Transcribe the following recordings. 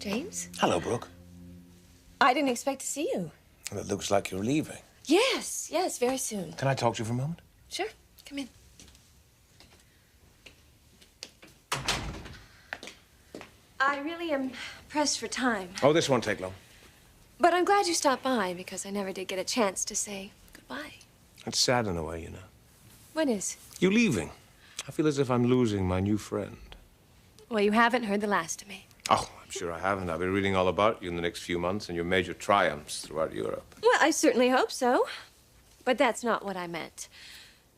James. Hello, Brooke. I didn't expect to see you. Well, it looks like you're leaving. Yes, very soon. Can I talk to you for a moment? Sure, come in. I really am pressed for time. Oh, this won't take long. But I'm glad you stopped by because I never did get a chance to say goodbye. It's sad in a way, you know. What is? You leaving. I feel as if I'm losing my new friend. Well, you haven't heard the last of me. Oh, I'm sure I haven't. I'll be reading all about you in the next few months and your major triumphs throughout Europe. Well, I certainly hope so. But that's not what I meant.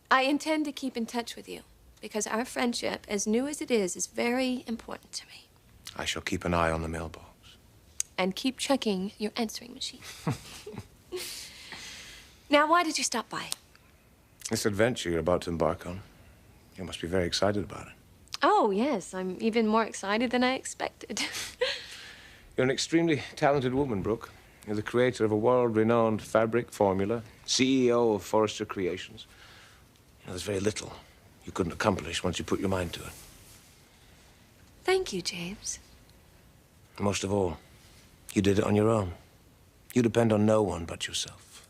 I intend to keep in touch with you because our friendship, as new as it is very important to me. I shall keep an eye on the mailbox. And keep checking your answering machine. Now, why did you stop by? This adventure you're about to embark on, you must be very excited about it. Oh, yes. I'm even more excited than I expected. You're an extremely talented woman, Brooke. You're the creator of a world-renowned fabric formula, CEO of Forrester Creations. You know, there's very little you couldn't accomplish once you put your mind to it. Thank you, James. Most of all, you did it on your own. You depend on no one but yourself.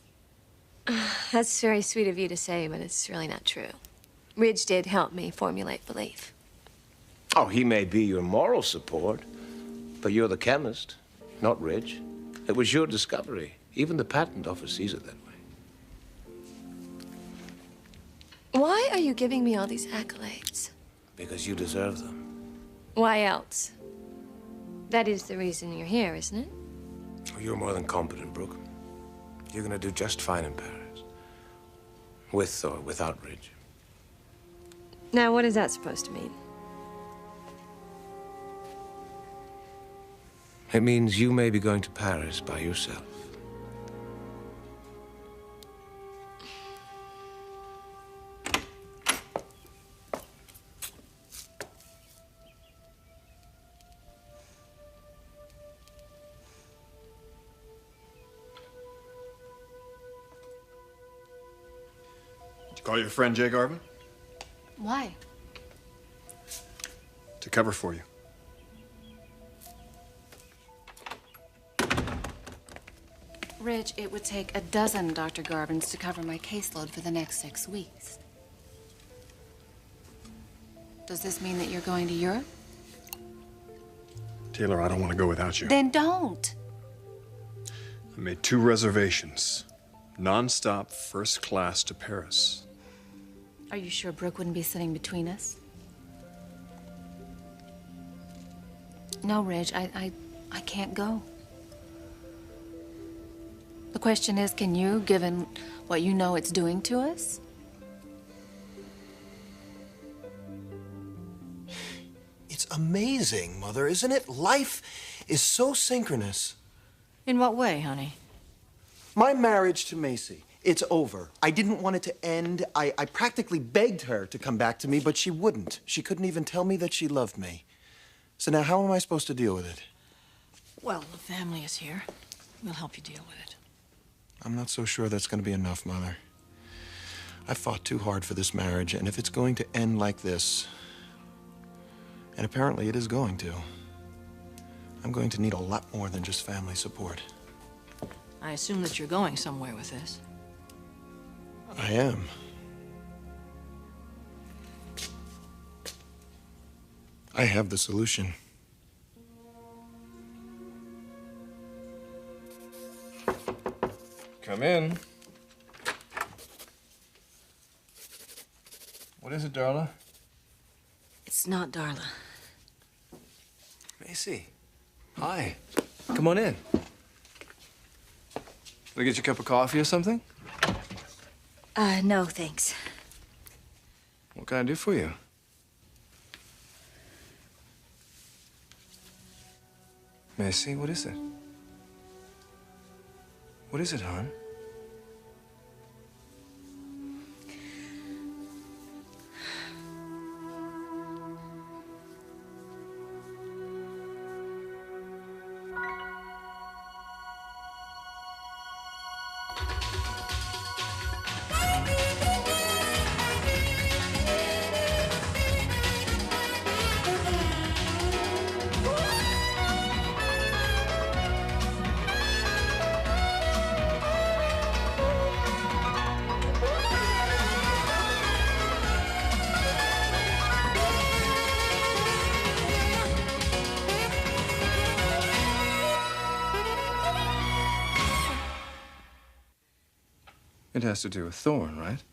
That's very sweet of you to say, but it's really not true. Ridge did help me formulate belief. Oh, he may be your moral support, but you're the chemist, not Ridge. It was your discovery. Even the patent office sees it that way. Why are you giving me all these accolades? Because you deserve them. Why else? That is the reason you're here, isn't it? Oh, you're more than competent, Brooke. You're gonna do just fine in Paris. With or without Ridge. Now, what is that supposed to mean? It means you may be going to Paris by yourself. Did you call your friend Jay Garvin? Why? To cover for you. Ridge, it would take a dozen Dr. Garvins to cover my caseload for the next 6 weeks. Does this mean that you're going to Europe? Taylor, I don't want to go without you. Then don't. I made 2 reservations. Non-stop, first class to Paris. Are you sure Brooke wouldn't be sitting between us? No, Ridge, I can't go. The question is, can you, given what you know it's doing to us? It's amazing, Mother, isn't it? Life is so synchronous. In what way, honey? My marriage to Macy, it's over. I didn't want it to end. I practically begged her to come back to me, but she wouldn't. She couldn't even tell me that she loved me. So now how am I supposed to deal with it? Well, the family is here. We'll help you deal with it. I'm not so sure that's going to be enough, Mother. I fought too hard for this marriage, and if it's going to end like this, and apparently it is going to, I'm going to need a lot more than just family support. I assume that you're going somewhere with this. I am. I have the solution. Come in. What is it, Darla? It's not Darla. Macy. Hi. Come on in. Can I get you a cup of coffee or something? No, thanks. What can I do for you? Macy, what is it? What is it, hon? It has to do with Thorne, right?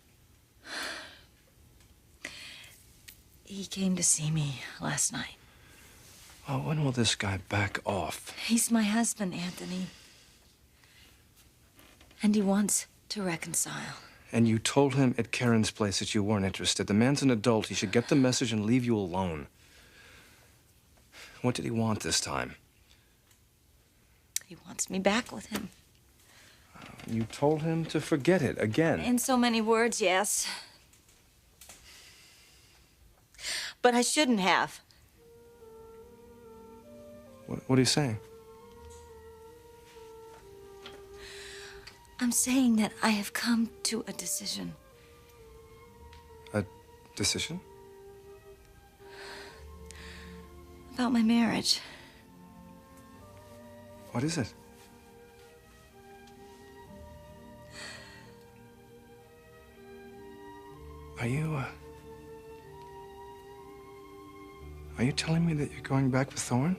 He came to see me last night. Oh, when will this guy back off? He's my husband, Anthony. And he wants to reconcile. And you told him at Karen's place that you weren't interested. The man's an adult. He should get the message and leave you alone. What did he want this time? He wants me back with him. You told him to forget it again. In so many words, yes. But I shouldn't have. What are you saying? I'm saying that I have come to a decision. A decision? About my marriage. What is it? Are you telling me that you're going back with Thorne?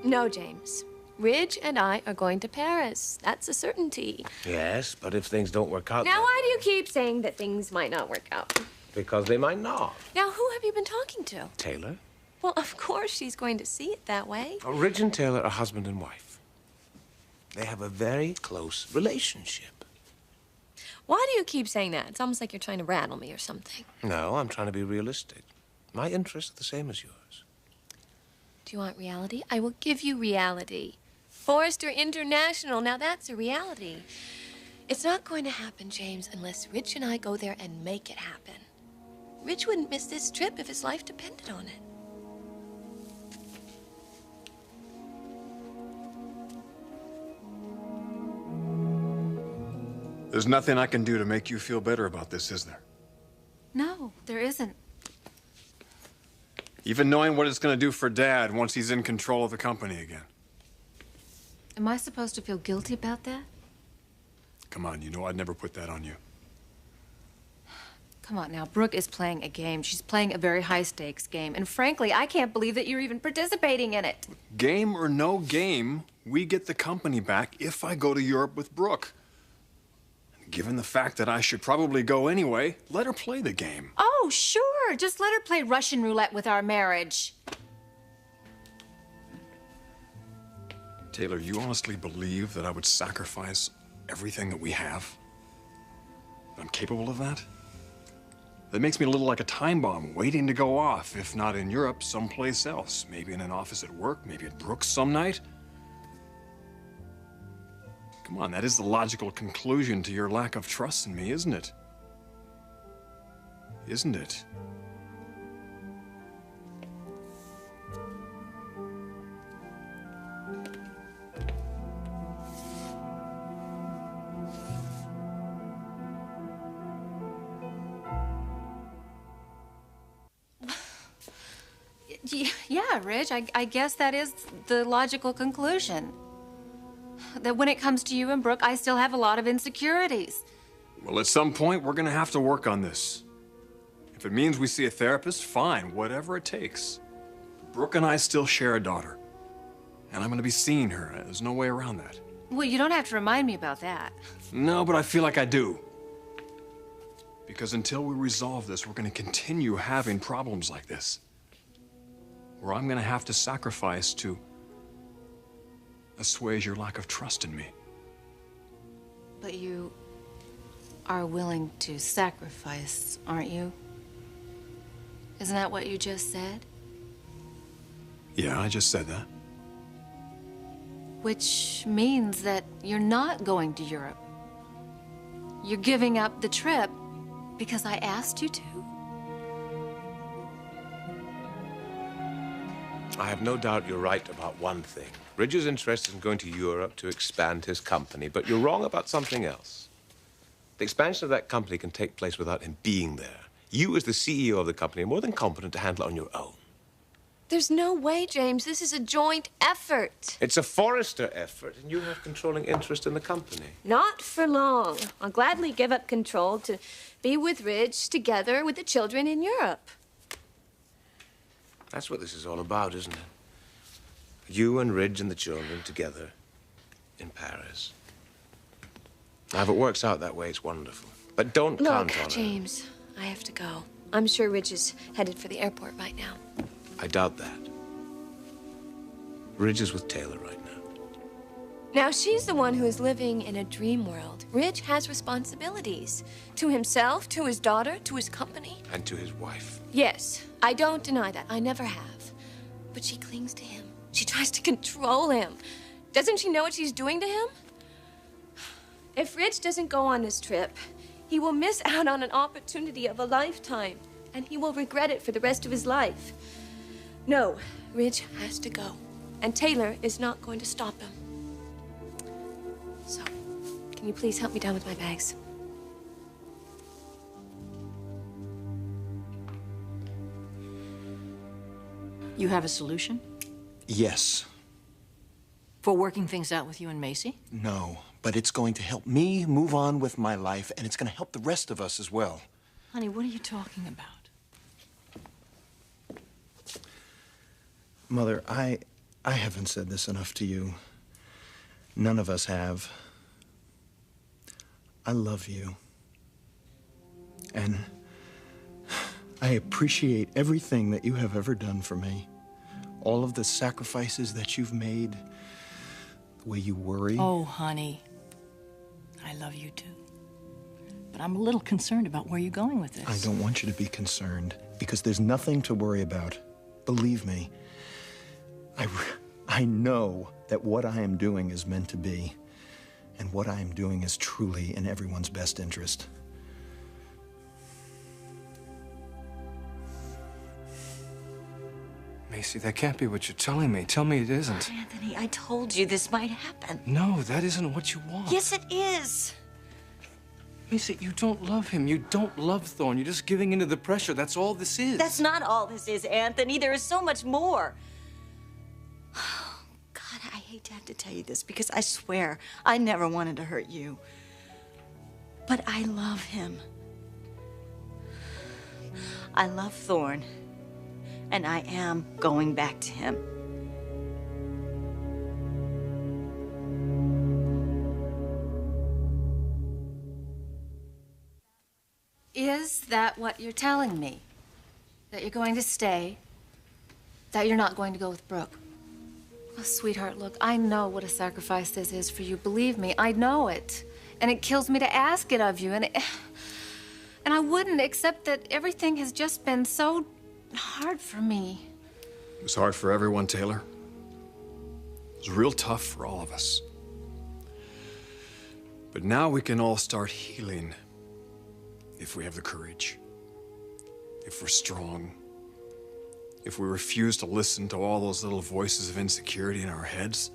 No, James. Ridge and I are going to Paris. That's a certainty. Yes, but if things don't work out... Now, why do you keep saying that things might not work out? Because they might not. Now, who have you been talking to? Taylor? Well, of course she's going to see it that way. Ridge and Taylor are husband and wife. They have a very close relationship. Why do you keep saying that? It's almost like you're trying to rattle me or something. No, I'm trying to be realistic. My interests are the same as yours. Do you want reality? I will give you reality. Forrester International, now that's a reality. It's not going to happen, James, unless Rich and I go there and make it happen. Rich wouldn't miss this trip if his life depended on it. There's nothing I can do to make you feel better about this, is there? No, there isn't. Even knowing what it's going to do for Dad once he's in control of the company again. Am I supposed to feel guilty about that? Come on, you know I'd never put that on you. Come on now, Brooke is playing a game. She's playing a very high-stakes game. And frankly, I can't believe that you're even participating in it. Game or no game, we get the company back if I go to Europe with Brooke. And given the fact that I should probably go anyway, let her play the game. Oh, sure. Just let her play Russian roulette with our marriage. Taylor, you honestly believe that I would sacrifice everything that we have? I'm capable of that? That makes me a little like a time bomb waiting to go off, if not in Europe, someplace else. Maybe in an office at work, maybe at Brooks some night. Come on, that is the logical conclusion to your lack of trust in me, isn't it? Isn't it? Yeah, Ridge, I guess that is the logical conclusion. That when it comes to you and Brooke, I still have a lot of insecurities. Well, at some point, we're gonna have to work on this. If it means we see a therapist, fine, whatever it takes. Brooke and I still share a daughter. And I'm gonna be seeing her. There's no way around that. Well, you don't have to remind me about that. No, but I feel like I do. Because until we resolve this, we're gonna continue having problems like this. Where I'm gonna have to sacrifice to assuage your lack of trust in me. But you are willing to sacrifice, aren't you? Isn't that what you just said? Yeah, I just said that. Which means that you're not going to Europe. You're giving up the trip because I asked you to. I have no doubt you're right about one thing. Ridge is interested in going to Europe to expand his company, but you're wrong about something else. The expansion of that company can take place without him being there. You, as the CEO of the company, are more than competent to handle it on your own. There's no way, James. This is a joint effort. It's a Forrester effort, and you have controlling interest in the company. Not for long. I'll gladly give up control to be with Ridge together with the children in Europe. That's what this is all about, isn't it? You and Ridge and the children together in Paris. Now, if it works out that way, it's wonderful. But don't count on it. James, I have to go. I'm sure Ridge is headed for the airport right now. I doubt that. Ridge is with Taylor right now. Now, she's the one who is living in a dream world. Ridge has responsibilities. To himself, to his daughter, to his company. And to his wife. Yes, I don't deny that. I never have. But she clings to him. She tries to control him. Doesn't she know what she's doing to him? If Ridge doesn't go on this trip, he will miss out on an opportunity of a lifetime. And he will regret it for the rest of his life. No, Ridge has to go. And Taylor is not going to stop him. So, can you please help me down with my bags? You have a solution? Yes. For working things out with you and Macy? No, but it's going to help me move on with my life, and it's going to help the rest of us as well. Honey, what are you talking about? Mother, I haven't said this enough to you. None of us have. I love you. And I appreciate everything that you have ever done for me. All of the sacrifices that you've made, the way you worry. Oh, honey, I love you too. But I'm a little concerned about where you're going with this. I don't want you to be concerned, because there's nothing to worry about. Believe me. I know that what I am doing is meant to be, and what I am doing is truly in everyone's best interest. Macy, that can't be what you're telling me. Tell me it isn't. Anthony, I told you this might happen. No, that isn't what you want. Yes, it is. Macy, you don't love him. You don't love Thorne. You're just giving into the pressure. That's all this is. That's not all this is, Anthony. There is so much more. God, I hate to have to tell you this, because I swear I never wanted to hurt you. But I love him. I love Thorne. And I am going back to him. Is that what you're telling me? That you're going to stay? That you're not going to go with Brooke? Oh, sweetheart, look, I know what a sacrifice this is for you. Believe me, I know it. And it kills me to ask it of you. And I wouldn't, except that everything has just been so hard for me. It was hard for everyone, Taylor. It was real tough for all of us. But now we can all start healing if we have the courage, if we're strong, if we refuse to listen to all those little voices of insecurity in our heads.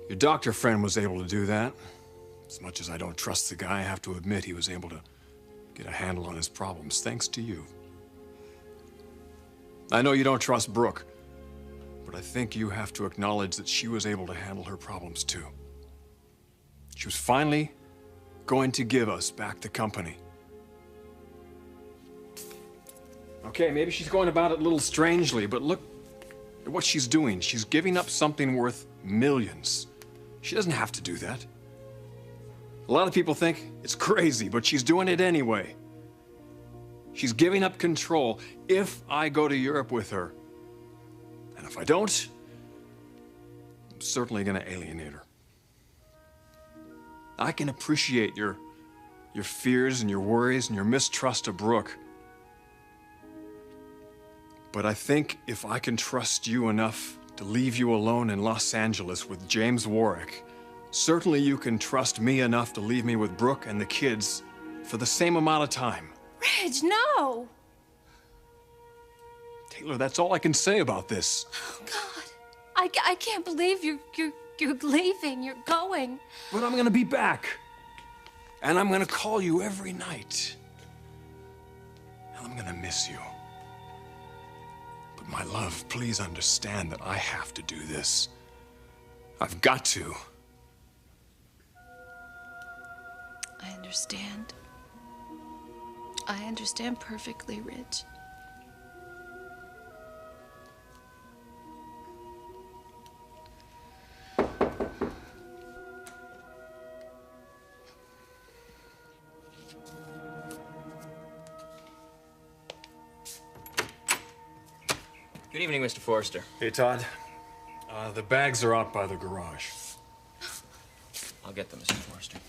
Your doctor friend was able to do that. As much as I don't trust the guy, I have to admit he was able to get a handle on his problems, thanks to you. I know you don't trust Brooke, but I think you have to acknowledge that she was able to handle her problems too. She was finally going to give us back the company. Okay, maybe she's going about it a little strangely, but look at what she's doing. She's giving up something worth millions. She doesn't have to do that. A lot of people think it's crazy, but she's doing it anyway. She's giving up control if I go to Europe with her. And if I don't, I'm certainly going to alienate her. I can appreciate your fears and your worries and your mistrust of Brooke. But I think if I can trust you enough to leave you alone in Los Angeles with James Warwick, certainly you can trust me enough to leave me with Brooke and the kids for the same amount of time. Ridge, no! Taylor, that's all I can say about this. Oh, God. I can't believe you're leaving, you're going. But I'm gonna be back. And I'm gonna call you every night. And I'm gonna miss you. But my love, please understand that I have to do this. I've got to. I understand. I understand perfectly, Ridge. Good evening, Mr. Forrester. Hey, Todd. The bags are out by the garage. I'll get them, Mr. Forrester.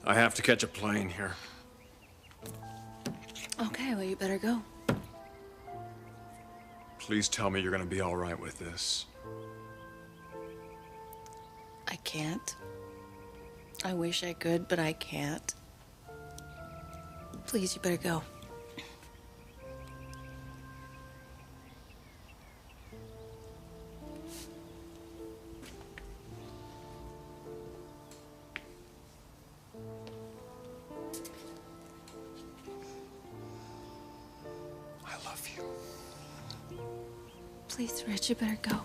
I have to catch a plane here. Okay, well, you better go. Please tell me you're gonna be all right with this. I can't. I wish I could, but I can't. Please, you better go. I love you. Please, Rich, you better go.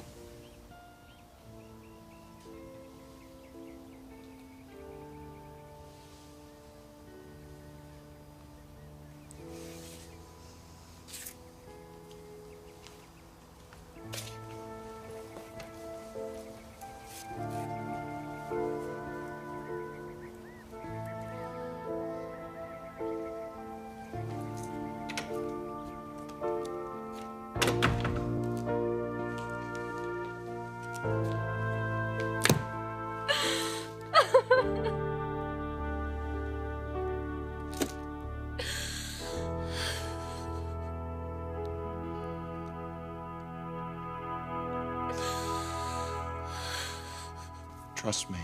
Trust me,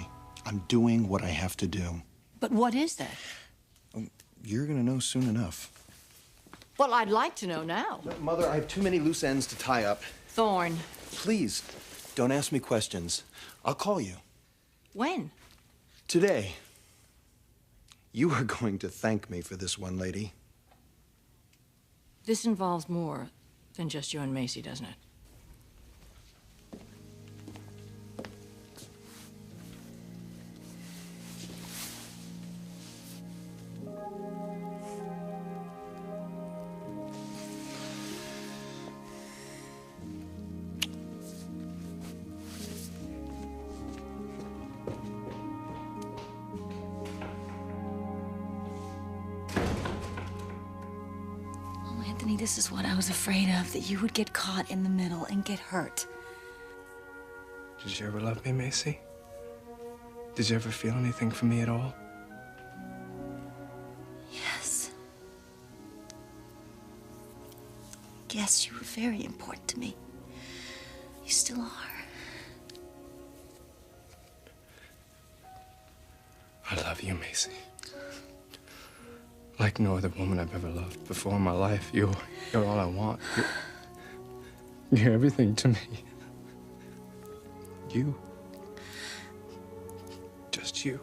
I'm doing what I have to do. But what is that? You're gonna know soon enough. Well, I'd like to know now. Mother, I have too many loose ends to tie up. Thorne. Please, don't ask me questions. I'll call you. When? Today. You are going to thank me for this one, lady. This involves more than just you and Macy, doesn't it? This is what I was afraid of, that you would get caught in the middle and get hurt. Did you ever love me, Macy? Did you ever feel anything for me at all? Yes. Yes, you were very important to me. You still are. I love you, Macy. Like no other woman I've ever loved before in my life. You're all I want. You're everything to me. You. Just you.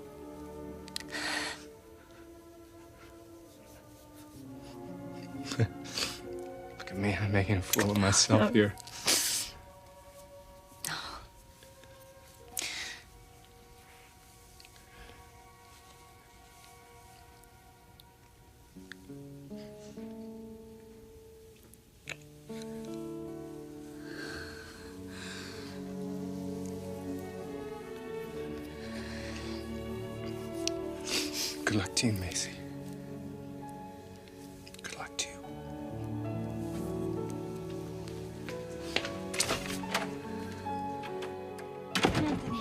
Look at me, I'm making a fool of myself here. Good luck to you, Macy. Good luck to you. Anthony.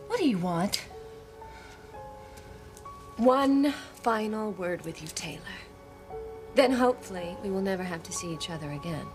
What do you want? One final word with you, Taylor. Then hopefully we will never have to see each other again.